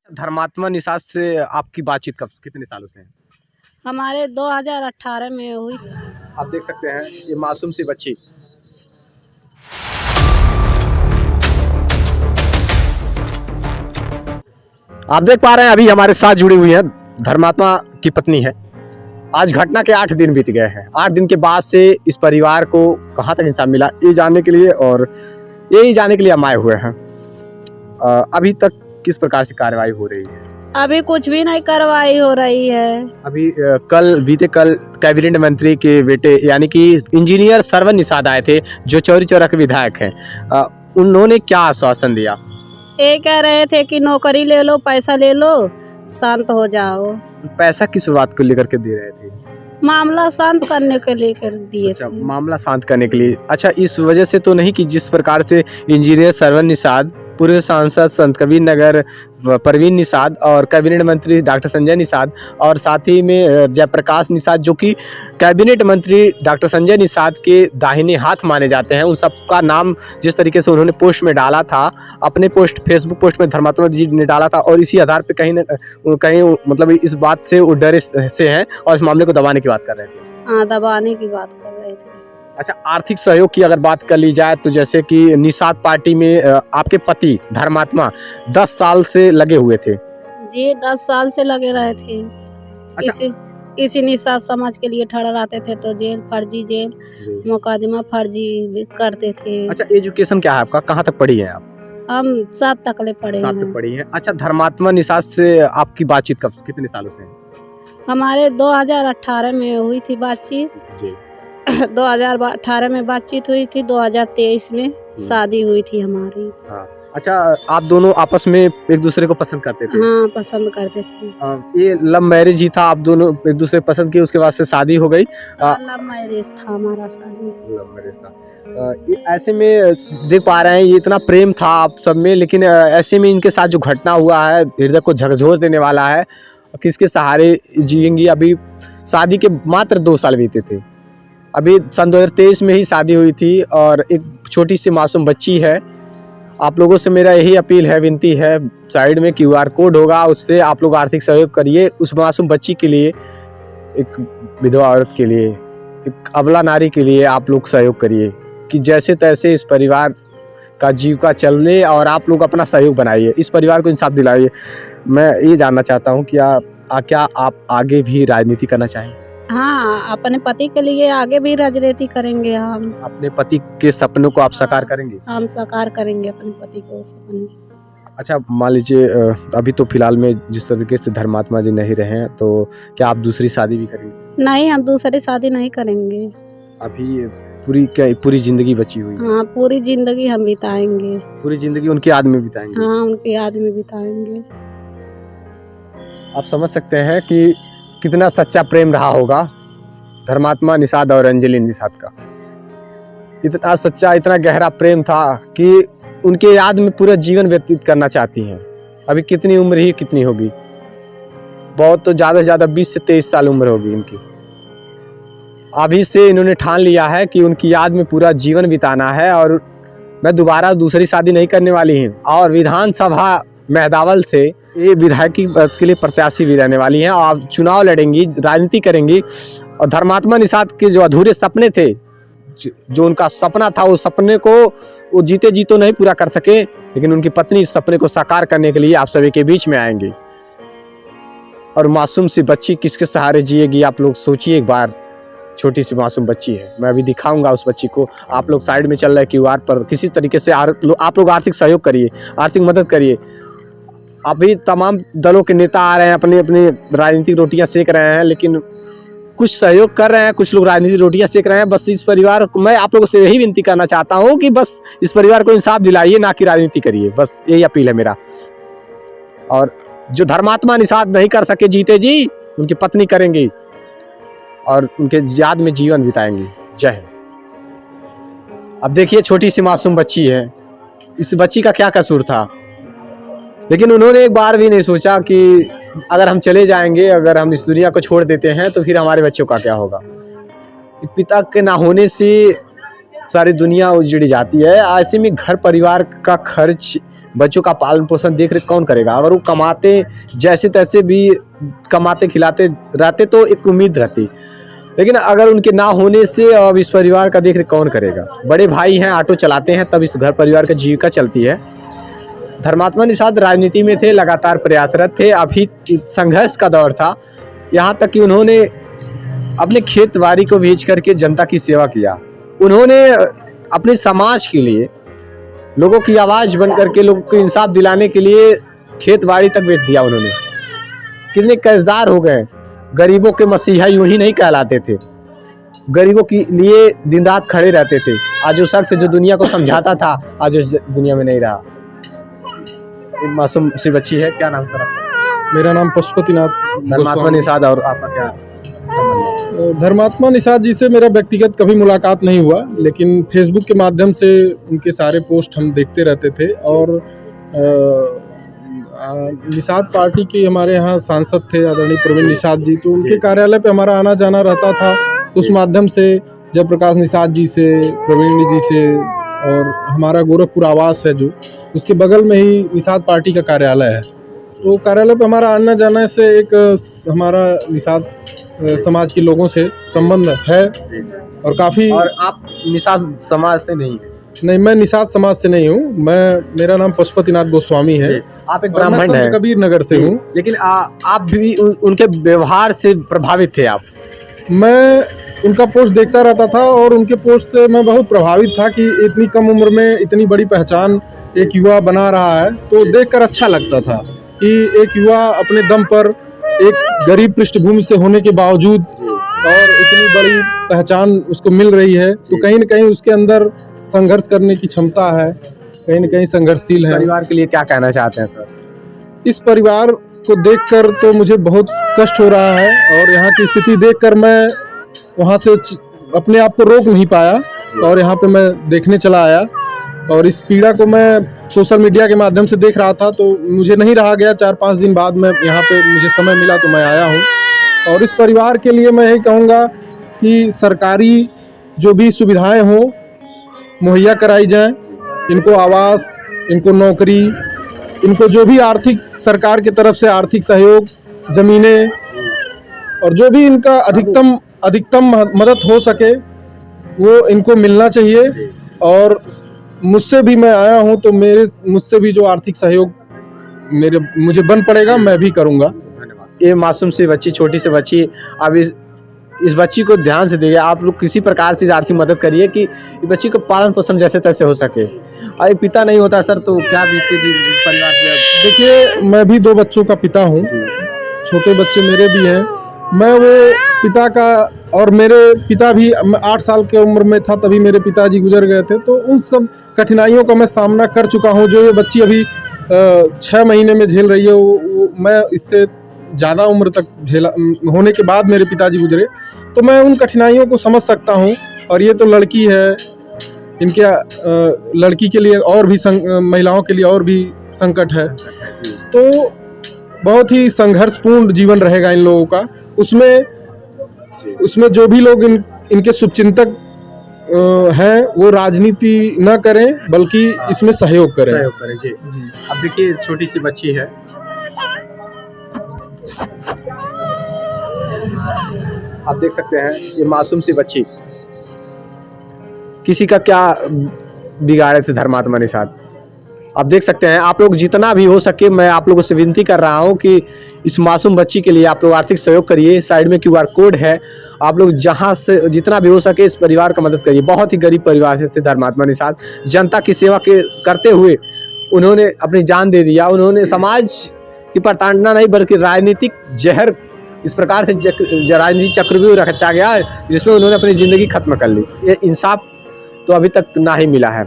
धर्मात्मा निषाद से आपकी बातचीत कब कितने सालों से है? हमारे 2018 में हुई थी। आप देख सकते हैं ये मासूम सी बच्ची। आप देख पा रहे हैं अभी हमारे साथ जुड़ी हुई है धर्मात्मा की पत्नी है। आज घटना के 8 दिन बीत गए हैं। 8 दिन के बाद से इस परिवार को कहाँ तक इंसाफ मिला ये जानने के लिए और यही जानने के लिए हम आए हुए हैं। अभी तक किस प्रकार से कार्रवाई हो रही है? अभी कुछ भी नहीं कार्रवाई हो रही है। अभी बीते कल कैबिनेट मंत्री के बेटे यानी कि इंजीनियर सरवन निषाद आए थे जो चौरी चौरा के विधायक हैं। उन्होंने क्या आश्वासन दिया? ये कह रहे थे कि नौकरी ले लो, पैसा ले लो, शांत हो जाओ। पैसा किस बात को लेकर के दे रहे थे? मामला शांत करने के लिए कर दिए अच्छा, थे। मामला शांत करने के लिए। अच्छा, इस वजह से तो नहीं कि जिस प्रकार से इंजीनियर सरवन निषाद, पूर्व सांसद संत कबीर नगर परवीन निषाद और कैबिनेट मंत्री डॉक्टर संजय निषाद और साथ ही में जयप्रकाश निषाद जो कि कैबिनेट मंत्री डॉक्टर संजय निषाद के दाहिने हाथ माने जाते हैं, उन सबका नाम जिस तरीके से उन्होंने पोस्ट में डाला था, अपने फेसबुक पोस्ट में धर्मात्मा जी ने डाला था और इसी आधार पर कहीं न कहीं मतलब इस बात से वो डरे से हैं और इस मामले को दबाने की बात कर रहे थे। हाँ, दबाने की बात कर रहे थे। अच्छा, आर्थिक सहयोग की अगर बात कर ली जाए तो जैसे कि निषाद पार्टी में आपके पति धर्मात्मा 10 साल से लगे हुए थे। जी, 10 साल से लगे रहे थे। अच्छा। किसी निषाद समाज के लिए ठहराते थे तो जेल, फर्जी जेल, मुकदमा फर्जी करते थे। अच्छा, एजुकेशन क्या है आपका? कहाँ तक पढ़ी है आप? हम 7 तक ले पढ़े 7 हैं। तक पढ़ी है। अच्छा, धर्मात्मा निषाद से आपकी बातचीत कब कितने सालों से है? हमारे 2018 में हुई थी बातचीत। जी। 2018 में बातचीत हुई थी, 2023 में शादी हुई थी हमारी। हाँ। अच्छा, आप दोनों आपस में एक दूसरे को पसंद करते थे? हाँ, पसंद करते थे। ये लव मैरिज ही था? आप दोनों एक दूसरे को पसंद किए, उसके बाद से शादी हो गई? लव मैरिज था हमारा, शादी लव मैरिज था। ऐसे में देख पा रहे हैं ये इतना प्रेम था आप सब में, लेकिन ऐसे में इनके साथ जो घटना हुआ है हृदय को झकझोर देने वाला है। किसके सहारे जिएंगी? अभी शादी के मात्र 2 साल बीते थे। अभी सन 2023 में ही शादी हुई थी और एक छोटी सी मासूम बच्ची है। आप लोगों से मेरा यही अपील है, विनती है, साइड में QR कोड होगा, उससे आप लोग आर्थिक सहयोग करिए। उस मासूम बच्ची के लिए, एक विधवा औरत के लिए, एक अबला नारी के लिए आप लोग सहयोग करिए कि जैसे तैसे इस परिवार का जीविका चले और आप लोग अपना सहयोग बनाइए, इस परिवार को इंसाफ दिलाइए। मैं ये जानना चाहता हूँ कि क्या आप आगे भी राजनीति करना चाहें? हाँ, अपने पति के लिए आगे भी राजनीति करेंगे हम। अपने पति के सपनों को आप साकार करेंगे? हम साकार करेंगे अपने पति को सपने। अच्छा, मान लीजिए अभी तो फिलहाल में जिस तरीके से धर्मात्मा जी नहीं रहे हैं तो क्या आप दूसरी शादी भी करेंगे? नहीं, हम दूसरी शादी नहीं करेंगे। अभी पूरी जिंदगी बची हुई है? हाँ, पूरी जिंदगी हम बिताएंगे। पूरी जिंदगी उनकी याद में बिताएंगे? हाँ, उनकी याद में बिताएंगे। आप समझ सकते हैं कि कितना सच्चा प्रेम रहा होगा धर्मात्मा निषाद और अंजलि निषाद का। इतना सच्चा, इतना गहरा प्रेम था कि उनके याद में पूरा जीवन व्यतीत करना चाहती हैं। अभी कितनी उम्र ही कितनी होगी? बहुत तो ज़्यादा से ज़्यादा 20 से 23 साल उम्र होगी इनकी। अभी से इन्होंने ठान लिया है कि उनकी याद में पूरा जीवन बिताना है और मैं दोबारा दूसरी शादी नहीं करने वाली हूँ और विधानसभा मेहदावल से ये विधायकी पद के लिए प्रत्याशी भी रहने वाली हैं और चुनाव लड़ेंगी, राजनीति करेंगी। और धर्मात्मा निषाद के जो अधूरे सपने थे, जो उनका सपना था, उस सपने को वो जीते जी तो नहीं पूरा कर सके, लेकिन उनकी पत्नी इस सपने को साकार करने के लिए आप सभी के बीच में आएंगी। और मासूम सी बच्ची किसके सहारे जिएगी? आप लोग सोचिए एक बार। छोटी सी मासूम बच्ची है। मैं अभी दिखाऊंगा उस बच्ची को। आप लोग साइड में चल रहे QR पर किसी तरीके से आप लोग आर्थिक सहयोग करिए, आर्थिक मदद करिए। अभी तमाम दलों के नेता आ रहे हैं, अपनी अपनी राजनीतिक रोटियां सेक रहे हैं, लेकिन कुछ सहयोग कर रहे हैं, कुछ लोग राजनीतिक रोटियां सेक रहे हैं। बस इस परिवार को मैं आप लोगों से यही विनती करना चाहता हूं कि बस इस परिवार को इंसाफ दिलाइए, ना कि राजनीति करिए। बस यही अपील है मेरा। और जो धर्मात्मा निषाद नहीं कर सके जीते जी, उनकी पत्नी करेंगी और उनके याद में जीवन बिताएंगी। जय हिंद। अब देखिए, छोटी सी मासूम बच्ची है। इस बच्ची का क्या कसूर था? लेकिन उन्होंने एक बार भी नहीं सोचा कि अगर हम चले जाएंगे, अगर हम इस दुनिया को छोड़ देते हैं तो फिर हमारे बच्चों का क्या होगा। पिता के ना होने से सारी दुनिया उजड़ जाती है। ऐसे में घर परिवार का खर्च बच्चों का पालन पोषण देख रेख कौन करेगा? अगर वो कमाते जैसे तैसे भी कमाते खिलाते रहते तो एक उम्मीद रहती, लेकिन अगर उनके ना होने से अब इस परिवार का देख रेख कौन करेगा? बड़े भाई हैं, ऑटो चलाते हैं, तब इस घर परिवार का जीविका चलती है। धर्मात्मा निषाद राजनीति में थे, लगातार प्रयासरत थे, अभी संघर्ष का दौर था, यहाँ तक कि उन्होंने अपने खेत बाड़ी को बेच करके जनता की सेवा किया। उन्होंने अपने समाज के लिए लोगों की आवाज़ बन करके लोगों को इंसाफ दिलाने के लिए खेत बाड़ी तक बेच दिया उन्होंने। कितने कर्जदार हो गए। गरीबों के मसीहा यूं ही नहीं कहलाते थे, गरीबों के लिए दिन रात खड़े रहते थे। आज वो शख्स जो दुनिया को समझाता था आज उस दुनिया में नहीं रहा। एक मासूम सी बच्ची है, क्या नाम सर आपका? मेरा नाम पशुपतिनाथ धर्मात्मा गोस्वामी। निषाद, और आपका क्या संबंध है? धर्मात्मा निषाद जी से मेरा व्यक्तिगत कभी मुलाकात नहीं हुआ, लेकिन फेसबुक के माध्यम से उनके सारे पोस्ट हम देखते रहते थे। और निषाद पार्टी के हमारे यहाँ सांसद थे आदरणीय प्रवीण निषाद जी, तो उनके कार्यालय पे हमारा आना जाना रहता था। उस माध्यम से जयप्रकाश निषाद जी से, प्रवीण जी से, और हमारा गोरखपुर आवास है जो उसके बगल में ही निषाद पार्टी का कार्यालय है, तो कार्यालय पे हमारा आना जाना से एक हमारा निषाद समाज के लोगों से संबंध है। और काफ़ी और आप निषाद समाज से नहीं हैं? नहीं, मैं निषाद समाज से नहीं हूँ। मेरा नाम पशुपतिनाथ गोस्वामी है। आप एक और मैं ब्राह्मण संत हैं, कबीर नगर से हूँ। लेकिन आप भी उनके व्यवहार से प्रभावित थे आप? मैं उनका पोस्ट देखता रहता था और उनके पोस्ट से मैं बहुत प्रभावित था कि इतनी कम उम्र में इतनी बड़ी पहचान एक युवा बना रहा है, तो देखकर अच्छा लगता था कि एक युवा अपने दम पर एक गरीब पृष्ठभूमि से होने के बावजूद और इतनी बड़ी पहचान उसको मिल रही है, तो कहीं न कहीं उसके अंदर संघर्ष करने की क्षमता है, कहीं न कहीं संघर्षशील है। परिवार के लिए क्या कहना चाहते हैं सर? इस परिवार को देखकर तो मुझे बहुत कष्ट हो रहा है, और यहाँ की स्थिति देखकर मैं वहाँ से अपने आप को रोक नहीं पाया और यहाँ पे मैं देखने चला आया। और इस पीड़ा को मैं सोशल मीडिया के माध्यम से देख रहा था, तो मुझे नहीं रहा गया। 4-5 दिन बाद मैं यहाँ पे मुझे समय मिला तो मैं आया हूँ। और इस परिवार के लिए मैं यही कहूँगा कि सरकारी जो भी सुविधाएं हों मुहैया कराई जाएं, इनको आवास, इनको नौकरी, इनको जो भी आर्थिक सरकार की तरफ से आर्थिक सहयोग, ज़मीनें, और जो भी इनका अधिकतम मदद हो सके वो इनको मिलना चाहिए। और मुझसे भी मैं आया हूँ तो मुझसे भी जो आर्थिक सहयोग मुझे बन पड़ेगा मैं भी करूँगा। ये मासूम सी बच्ची, छोटी सी बच्ची, अब इस बच्ची को ध्यान से देखिए। आप लोग किसी प्रकार से आर्थिक मदद करिए कि इस बच्ची को पालन पोषण जैसे तैसे हो सके। अरे पिता नहीं होता सर तो क्या बीतेगी परिवार पे? देखिए, मैं भी 2 बच्चों का पिता हूँ, छोटे बच्चे मेरे भी हैं। मैं वो पिता का, और मेरे पिता भी 8 साल की उम्र में था तभी मेरे पिताजी गुजर गए थे, तो उन सब कठिनाइयों का मैं सामना कर चुका हूँ। जो ये बच्ची अभी 6 महीने में झेल रही है वो मैं इससे ज़्यादा उम्र तक झेला होने के बाद मेरे पिताजी गुजरे, तो मैं उन कठिनाइयों को समझ सकता हूँ। और ये तो लड़की है, इनके लड़की के लिए और भी महिलाओं के लिए और भी संकट है, तो बहुत ही संघर्षपूर्ण जीवन रहेगा इन लोगों का। उसमें जो भी लोग इनके शुभचिंतक हैं वो राजनीति न करें बल्कि इसमें सहयोग करें। जी। अब देखिए, छोटी सी बच्ची है, आप देख सकते हैं, ये मासूम सी बच्ची, किसी का क्या बिगाड़े थे धर्मात्मा निषाद। आप देख सकते हैं, आप लोग जितना भी हो सके मैं आप लोगों से विनती कर रहा हूं कि इस मासूम बच्ची के लिए आप लोग आर्थिक सहयोग करिए। साइड में QR कोड है, आप लोग जहां से जितना भी हो सके इस परिवार का मदद करिए। बहुत ही गरीब परिवार से थे धर्मात्मा निषाद। जनता की सेवा करते हुए उन्होंने अपनी जान दे दिया। उन्होंने समाज की प्रताड़ना नहीं बल्कि राजनीतिक जहर इस प्रकार से राजनीतिक चक्रव्यूह रचा गया जिसमें उन्होंने अपनी ज़िंदगी खत्म कर ली। ये इंसाफ तो अभी तक ना ही मिला है।